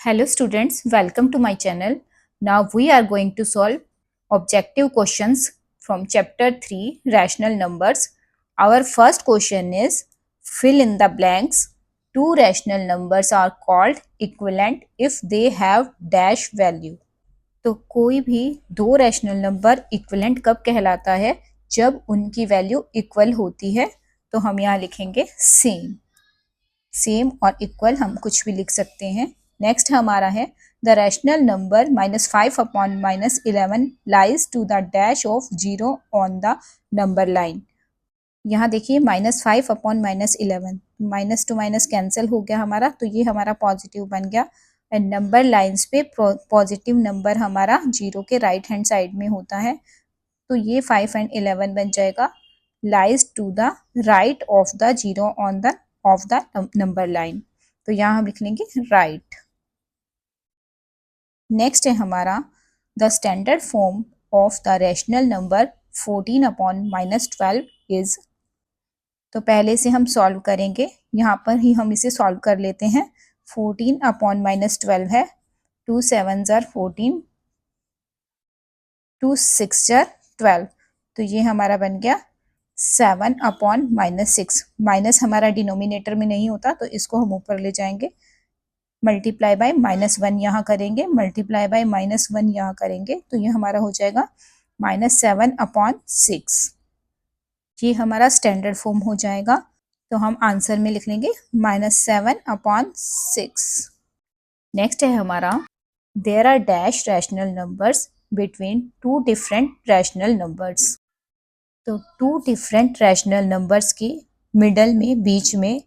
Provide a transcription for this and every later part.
Hello students, welcome to my channel. Now we are going to solve objective questions from chapter 3 rational numbers. Our first question is fill in the blanks. Two rational numbers are called equivalent if they have dash value. तो कोई भी दो rational number equivalent कब कहलाता है? जब उनकी value equal होती है. तो हम यहाँ लिखेंगे सेम और इक्वल हम कुछ भी लिख सकते हैं. नेक्स्ट हमारा है the rational number -5 upon -11 lies to the dash of 0 on the number line. यहाँ देखिए -5 upon -11, minus to minus cancel हो गया हमारा, तो ये हमारा पॉजिटिव बन गया. एंड नंबर लाइन्स पे पॉजिटिव नंबर हमारा 0 के राइट हैंड साइड में होता है, तो ये 5 एंड 11 बन जाएगा. Lies to the right of the 0 on the of the number line, तो यहाँ हम लिख लेंगे राइट. नेक्स्ट है हमारा the standard form of the rational number 14 upon -12 is. तो पहले से हम सॉल्व करेंगे, यहाँ पर ही हम इसे सॉल्व कर लेते हैं. 14 अपॉन -12 है, 2 7 ज़र 14, 2 6 ज़र 12, तो ये हमारा बन गया 7 अपॉन -6. माइनस हमारा डिनोमिनेटर में नहीं होता, तो इसको हम ऊपर ले जाएंगे. मल्टीप्लाई बाय -1 यहाँ करेंगे, मल्टीप्लाई बाय -1 यहाँ करेंगे, तो ये हमारा हो जाएगा -7 अपॉन 6. ये हमारा स्टैंडर्ड फॉर्म हो जाएगा, तो हम आंसर में लिख लेंगे -7 अपॉन 6. नेक्स्ट है हमारा there are dash rational numbers between two different rational numbers. तो टू डिफरेंट रैशनल नंबर्स की मिडल में, बीच में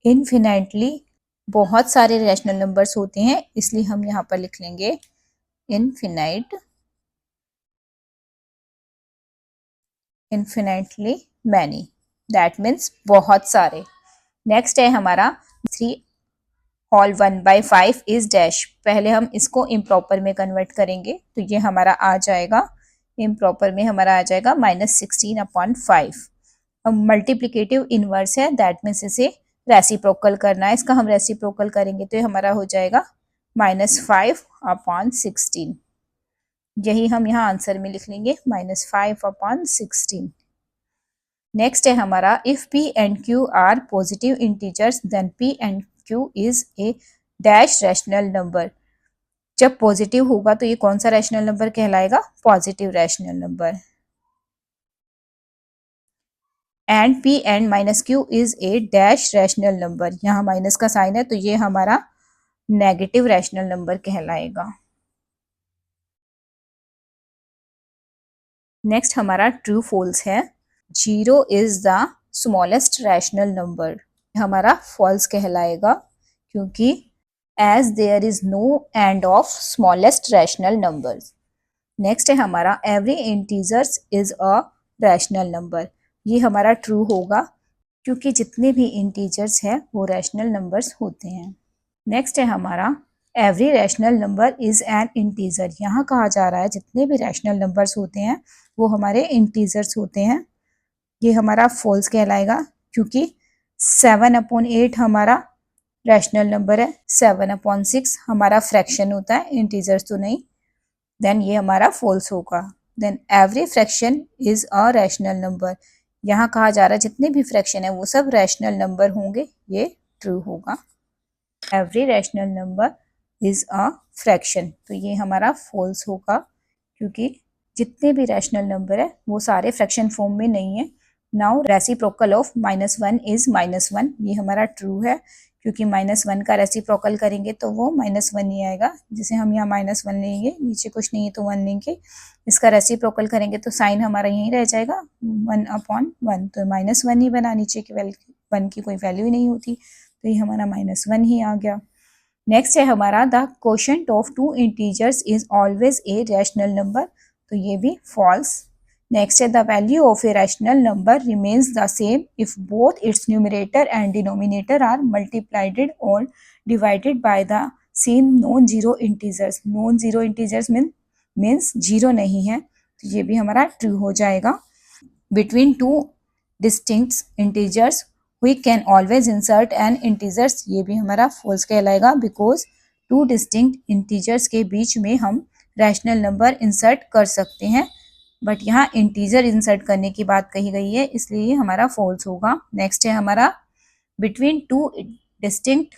इनफिनाइटली बहुत सारे रैशनल नंबर्स होते हैं, इसलिए हम यहाँ पर लिख लेंगे इनफिनाइटली मैनी, दैट मीन्स बहुत सारे. नेक्स्ट है हमारा 3 होल 1/5 इज डैश. पहले हम इसको इम्प्रॉपर में कन्वर्ट करेंगे, तो ये हमारा आ जाएगा इम्प्रॉपर में हमारा आ जाएगा -16 अपॉन 5. अब मल्टीप्लिकेटिव इनवर्स है, दैट मीन्स इसे रेसिप्रोकल करना है. इसका हम रेसिप्रोकल करेंगे तो ये हमारा हो जाएगा -5 अपॉन 16. यही हम यहाँ आंसर में लिख लेंगे -5 अपॉन 16. नेक्स्ट है हमारा if P and Q are positive integers then P and Q is a dash rational number. जब पॉजिटिव होगा तो ये कौन सा रैशनल नंबर कहलाएगा? Positive rational number. And P and -Q is a dash rational number. यहाँ minus का sign है, तो ये हमारा नेगेटिव रैशनल नंबर कहलाएगा. नेक्स्ट हमारा ट्रू फॉल्स है. 0 is the smallest rational number. हमारा फॉल्स कहलाएगा, क्योंकि as there is no end of smallest rational numbers. Next है हमारा every integers is a rational number. ये हमारा ट्रू होगा, क्योंकि जितने भी इंटीजर्स हैं वो रैशनल नंबर्स होते हैं. नेक्स्ट है हमारा every rational number is an integer. यहाँ कहा जा रहा है जितने भी रैशनल नंबर्स होते हैं वो हमारे इंटीजर्स होते हैं. ये हमारा फॉल्स कहलाएगा, क्योंकि 7/8 हमारा रैशनल नंबर है, 7/6 हमारा फ्रैक्शन होता है, इंटीजर्स तो नहीं. देन ये हमारा फॉल्स होगा. Then every fraction is a rational number. यहाँ कहा जा रहा है जितने भी फ्रैक्शन है वो सब रैशनल नंबर होंगे, ये ट्रू होगा. Every rational number is a fraction, तो ये हमारा फॉल्स होगा, क्योंकि जितने भी रैशनल नंबर है वो सारे फ्रैक्शन फॉर्म में नहीं है. Now reciprocal of -1 is -1. ये हमारा ट्रू है, क्योंकि -1 का रेसिप्रोकल करेंगे तो वो -1 ही आएगा. जैसे हम यहाँ -1 लेंगे, नीचे कुछ नहीं है तो 1 लेंगे, इसका रेसिप्रोकल करेंगे तो साइन हमारा यहीं रह जाएगा 1/1, तो -1 ही बना. नीचे की 1 की कोई वैल्यू ही नहीं होती, तो ये हमारा -1 ही आ गया. नेक्स्ट है हमारा the quotient of two integers is always a rational number. तो ये भी फॉल्स. नेक्स्ट है the value of a rational number remains the same if both its numerator and denominator are multiplied और divided by the same non zero integers. Non zero integers means zero नहीं है, तो ये भी हमारा true हो जाएगा. Between two distinct integers we can always insert an integers. ये भी हमारा false कहलाएगा, because टू डिस्टिंक्ट इंटीजर्स के बीच में हम रैशनल नंबर इंसर्ट कर सकते हैं, बट यहाँ इंटीजर इंसर्ट करने की बात कही गई है, इसलिए ये हमारा फॉल्स होगा। नेक्स्ट है हमारा between two distinct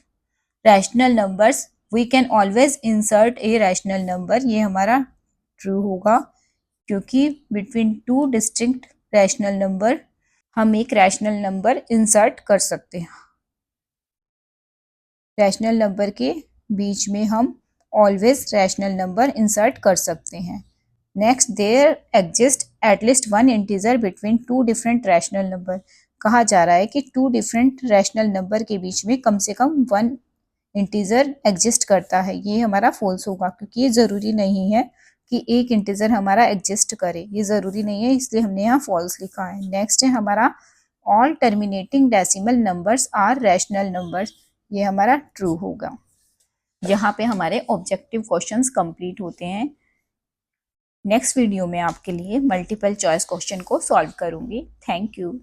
rational numbers we can always insert a rational number, ये हमारा ट्रू होगा, क्योंकि between two distinct rational number हम एक रैशनल नंबर इंसर्ट कर सकते हैं। रैशनल नंबर के बीच में हम ऑलवेज रैशनल नंबर इंसर्ट कर सकते हैं। Next, there exist at least one integer between two different rational number, कहा जा रहा है कि टू डिफरेंट रैशनल नंबर के बीच में कम से कम वन इंटीजर एग्जिस्ट करता है, ये हमारा फॉल्स होगा, क्योंकि ये ज़रूरी नहीं है कि एक इंटीजर हमारा एग्जिस्ट करे, ये ज़रूरी नहीं है, इसलिए हमने यहाँ फॉल्स लिखा है। नेक्स्ट है हमारा all terminating decimal numbers are rational numbers, ये हमारा ट्रू होगा। यहाँ पे हमारे ऑब्जेक्टिव क्वेश्चंस कंप्लीट होते हैं। नेक्स्ट वीडियो में आपके लिए मल्टीपल चॉइस क्वेश्चन को सॉल्व करूँगी। Thank you.